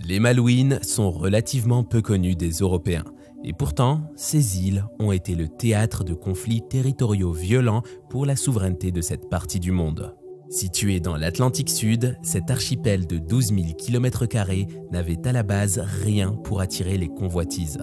Les Malouines sont relativement peu connues des Européens, et pourtant, ces îles ont été le théâtre de conflits territoriaux violents pour la souveraineté de cette partie du monde. Situé dans l'Atlantique Sud, cet archipel de 12 000 km² n'avait à la base rien pour attirer les convoitises.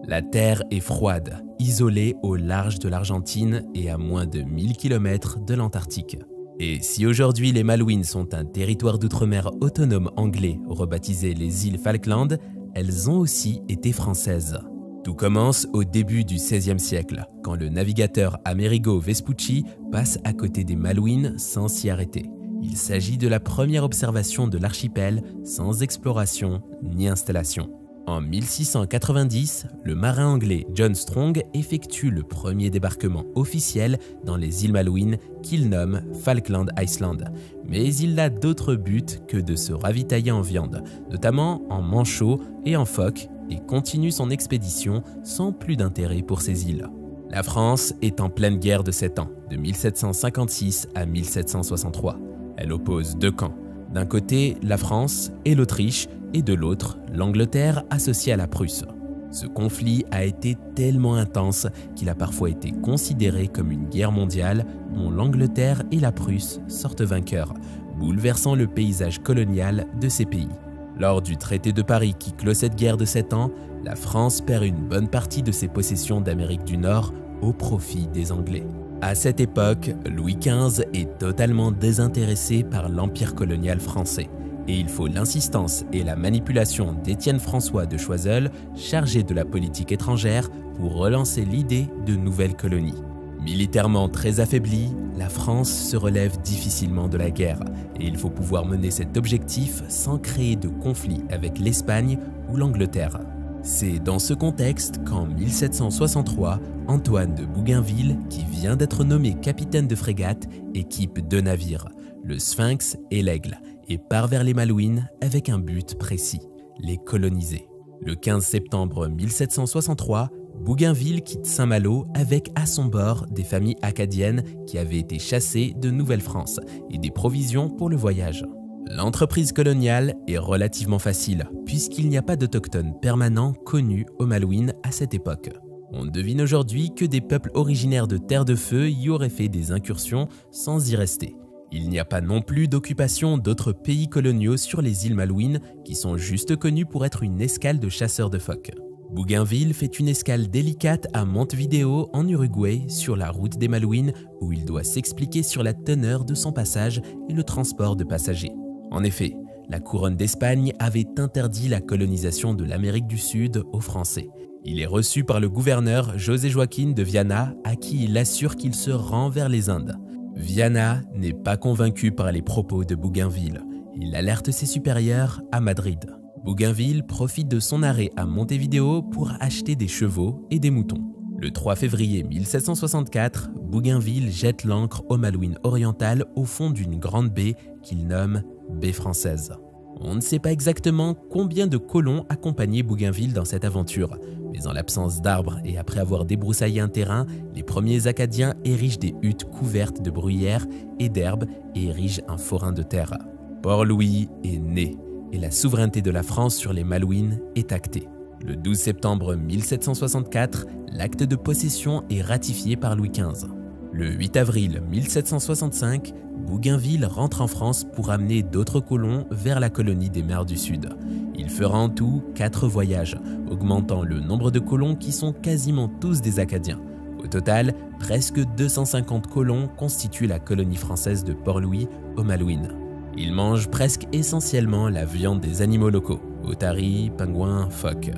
La terre est froide, isolée au large de l'Argentine et à moins de 1000 km de l'Antarctique. Et si aujourd'hui les Malouines sont un territoire d'outre-mer autonome anglais rebaptisé les îles Falkland, elles ont aussi été françaises. Tout commence au début du XVIe siècle, quand le navigateur Amerigo Vespucci passe à côté des Malouines sans s'y arrêter. Il s'agit de la première observation de l'archipel sans exploration ni installation. En 1690, le marin anglais John Strong effectue le premier débarquement officiel dans les îles Malouines qu'il nomme Falkland Island. Mais il n'a d'autre but que de se ravitailler en viande, notamment en manchots et en phoques, et continue son expédition sans plus d'intérêt pour ces îles. La France est en pleine guerre de 7 ans, de 1756 à 1763. Elle oppose deux camps. D'un côté, la France et l'Autriche, et de l'autre, l'Angleterre associée à la Prusse. Ce conflit a été tellement intense qu'il a parfois été considéré comme une guerre mondiale dont l'Angleterre et la Prusse sortent vainqueurs, bouleversant le paysage colonial de ces pays. Lors du traité de Paris qui clôt cette guerre de 7 ans, la France perd une bonne partie de ses possessions d'Amérique du Nord au profit des Anglais. À cette époque, Louis XV est totalement désintéressé par l'empire colonial français. Et il faut l'insistance et la manipulation d'Étienne François de Choiseul, chargé de la politique étrangère, pour relancer l'idée de nouvelles colonies. Militairement très affaiblie, la France se relève difficilement de la guerre, et il faut pouvoir mener cet objectif sans créer de conflit avec l'Espagne ou l'Angleterre. C'est dans ce contexte qu'en 1763, Antoine de Bougainville, qui vient d'être nommé capitaine de frégate, équipe deux navires, le Sphinx et l'Aigle, et part vers les Malouines avec un but précis, les coloniser. Le 15 septembre 1763, Bougainville quitte Saint-Malo avec à son bord des familles acadiennes qui avaient été chassées de Nouvelle-France et des provisions pour le voyage. L'entreprise coloniale est relativement facile puisqu'il n'y a pas d'autochtones permanents connus aux Malouines à cette époque. On devine aujourd'hui que des peuples originaires de Terre de Feu y auraient fait des incursions sans y rester. Il n'y a pas non plus d'occupation d'autres pays coloniaux sur les îles Malouines qui sont juste connus pour être une escale de chasseurs de phoques. Bougainville fait une escale délicate à Montevideo en Uruguay sur la route des Malouines où il doit s'expliquer sur la teneur de son passage et le transport de passagers. En effet, la couronne d'Espagne avait interdit la colonisation de l'Amérique du Sud aux Français. Il est reçu par le gouverneur José Joaquín de Viana à qui il assure qu'il se rend vers les Indes. Viana n'est pas convaincu par les propos de Bougainville. Il alerte ses supérieurs à Madrid. Bougainville profite de son arrêt à Montevideo pour acheter des chevaux et des moutons. Le 3 février 1764, Bougainville jette l'ancre aux Malouines orientales au fond d'une grande baie qu'il nomme baie française. On ne sait pas exactement combien de colons accompagnaient Bougainville dans cette aventure, mais en l'absence d'arbres et après avoir débroussaillé un terrain, les premiers Acadiens érigent des huttes couvertes de bruyères et d'herbes et érigent un forain de terre. Port-Louis est né et la souveraineté de la France sur les Malouines est actée. Le 12 septembre 1764, l'acte de possession est ratifié par Louis XV. Le 8 avril 1765, Bougainville rentre en France pour amener d'autres colons vers la colonie des mers du Sud. Il fera en tout 4 voyages, augmentant le nombre de colons qui sont quasiment tous des Acadiens. Au total, presque 250 colons constituent la colonie française de Port-Louis aux Malouines. Ils mangent presque essentiellement la viande des animaux locaux, otaries, pingouins, phoques.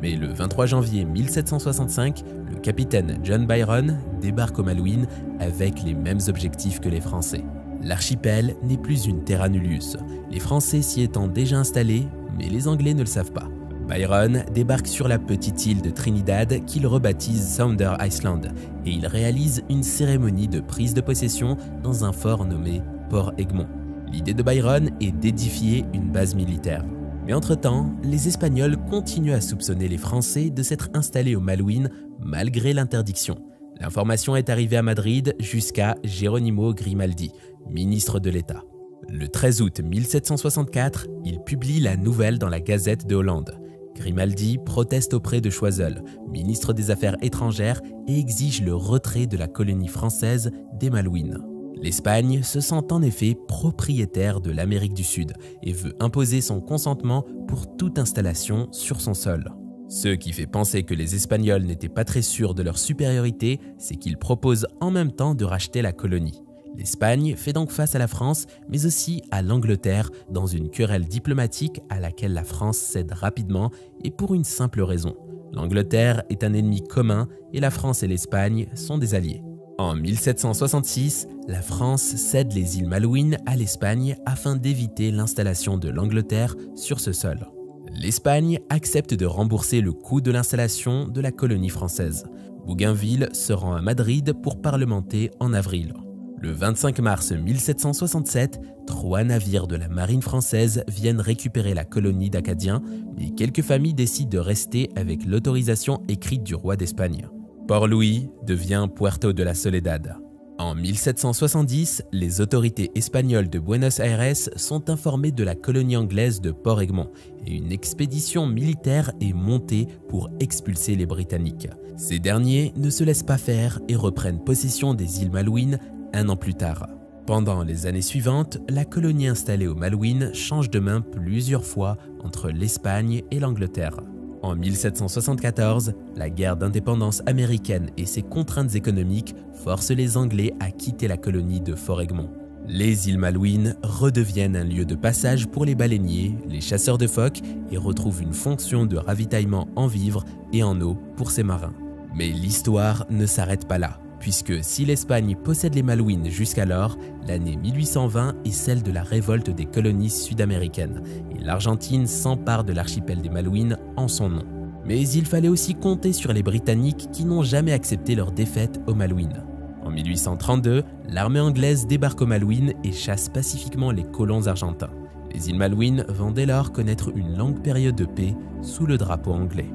Mais le 23 janvier 1765, le capitaine John Byron débarque aux Malouines avec les mêmes objectifs que les Français. L'archipel n'est plus une terra nullius, les Français s'y étant déjà installés, mais les Anglais ne le savent pas. Byron débarque sur la petite île de Trinidad qu'il rebaptise Sounder Island et il réalise une cérémonie de prise de possession dans un fort nommé Port Egmont. L'idée de Byron est d'édifier une base militaire. Mais entre-temps, les Espagnols continuent à soupçonner les Français de s'être installés aux Malouines malgré l'interdiction. L'information est arrivée à Madrid jusqu'à Geronimo Grimaldi, ministre de l'État. Le 13 août 1764, il publie la nouvelle dans la Gazette de Hollande. Grimaldi proteste auprès de Choiseul, ministre des Affaires étrangères, et exige le retrait de la colonie française des Malouines. L'Espagne se sent en effet propriétaire de l'Amérique du Sud et veut imposer son consentement pour toute installation sur son sol. Ce qui fait penser que les Espagnols n'étaient pas très sûrs de leur supériorité, c'est qu'ils proposent en même temps de racheter la colonie. L'Espagne fait donc face à la France, mais aussi à l'Angleterre, dans une querelle diplomatique à laquelle la France cède rapidement et pour une simple raison. L'Angleterre est un ennemi commun et la France et l'Espagne sont des alliés. En 1766, la France cède les îles Malouines à l'Espagne afin d'éviter l'installation de l'Angleterre sur ce sol. L'Espagne accepte de rembourser le coût de l'installation de la colonie française. Bougainville se rend à Madrid pour parlementer en avril. Le 25 mars 1767, 3 navires de la marine française viennent récupérer la colonie d'Acadiens, mais quelques familles décident de rester avec l'autorisation écrite du roi d'Espagne. Port-Louis devient Puerto de la Soledad. En 1770, les autorités espagnoles de Buenos Aires sont informées de la colonie anglaise de Port-Egmont et une expédition militaire est montée pour expulser les Britanniques. Ces derniers ne se laissent pas faire et reprennent possession des îles Malouines un an plus tard. Pendant les années suivantes, la colonie installée aux Malouines change de main plusieurs fois entre l'Espagne et l'Angleterre. En 1774, la guerre d'indépendance américaine et ses contraintes économiques forcent les Anglais à quitter la colonie de Fort-Egmont. Les îles Malouines redeviennent un lieu de passage pour les baleiniers, les chasseurs de phoques et retrouvent une fonction de ravitaillement en vivres et en eau pour ces marins. Mais l'histoire ne s'arrête pas là, puisque si l'Espagne possède les Malouines jusqu'alors, l'année 1820 est celle de la révolte des colonies sud-américaines, et l'Argentine s'empare de l'archipel des Malouines en son nom. Mais il fallait aussi compter sur les Britanniques qui n'ont jamais accepté leur défaite aux Malouines. En 1832, l'armée anglaise débarque aux Malouines et chasse pacifiquement les colons argentins. Les îles Malouines vont dès lors connaître une longue période de paix sous le drapeau anglais.